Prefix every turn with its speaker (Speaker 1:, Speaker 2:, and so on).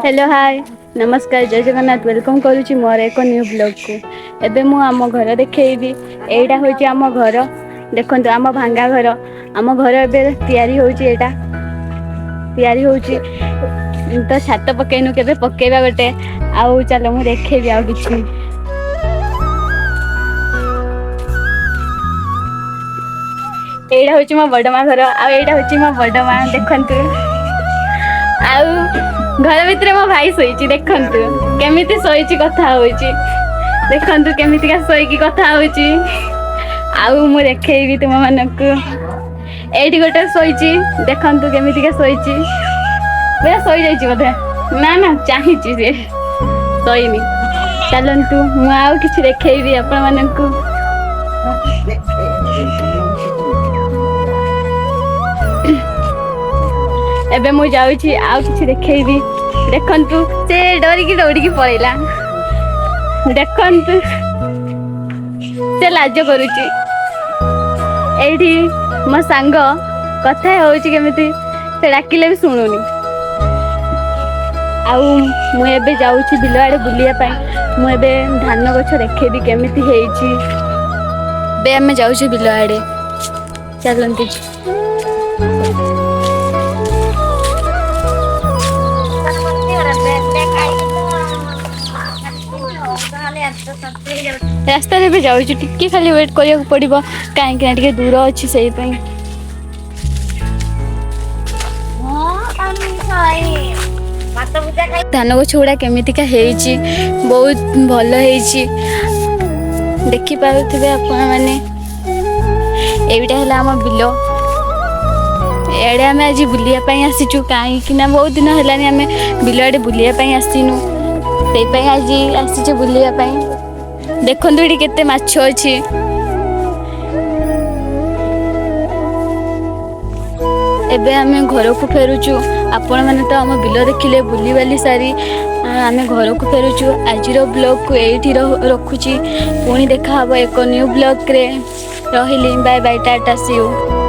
Speaker 1: Hello hi नमस्कार जय Jagannath welcome करुच्ची मोर एक न्यू ब्लॉग को एबे मु आम घर देखी एटा हूँ आम घर देखो आम भांगा घर आम घर एबे तैयारी होची एटा तैयारी होची तो छात पकेनु केबे पकेबा गोटे आउ चलो मु देखेबी आउ किछि एटा होची मो बडमा घर आ एटा होची मो बडमा देखंतु आउ घर भितर मो भाई सोईची देखंतु केमिति सोईची कथा होईची देखंतु केमितिका सोईकी कथा होईची आउ मु देखेबी तुम मानकु एठी गोटे सोईची देखंतु केमितिका सोईची बे सोई जाईची बोधे ना ना चाहिची से सोईनी चलंतु मु आउ किछि देखेबी आपण मानकु एबे मु जाउची आउ किछि देखेबी देखंतु से डरिकी दौड़िकी पळैला देखंतु से लाज करूची एठी मो सांग कथा होउची केमिति से डाकिले भी सुनुनी आउ मु एबे जाउची बिल आड़े बुलिया पाई मु एबे धान गछ देखेबी केमिति हेइची बे हमें जाउची बिल आड़े चलंती रास्ता रे भी जाउची टिक्की खाली वेट करिया पड़िबो काहे कि टिके दूर अछि सेही पई धान गछ गुड़ा केमितिका हेइची बहुत भल हेइची देखि पाउथिबे आपण माने एबिटा हला हम बिलो एडे हमें आज बुलिया पाई आसीचु काहे कि ना बहुत दिन हलानी हमें बिलो आडे बुलिया पाई आसीनु सेही पई आज आसीचु बुलिया पाई देखंतु एठी केते माछ अछि एबे हमें घर को फेरुचु आपण माने तो हम बिलो देखिले बुली वाली सारी आमे घर को फेरुचु आजिरो ब्लॉग को एठी रखुची पुणी देखा हबो एक न्यू ब्लॉग रे रहिली bye bye tata see you.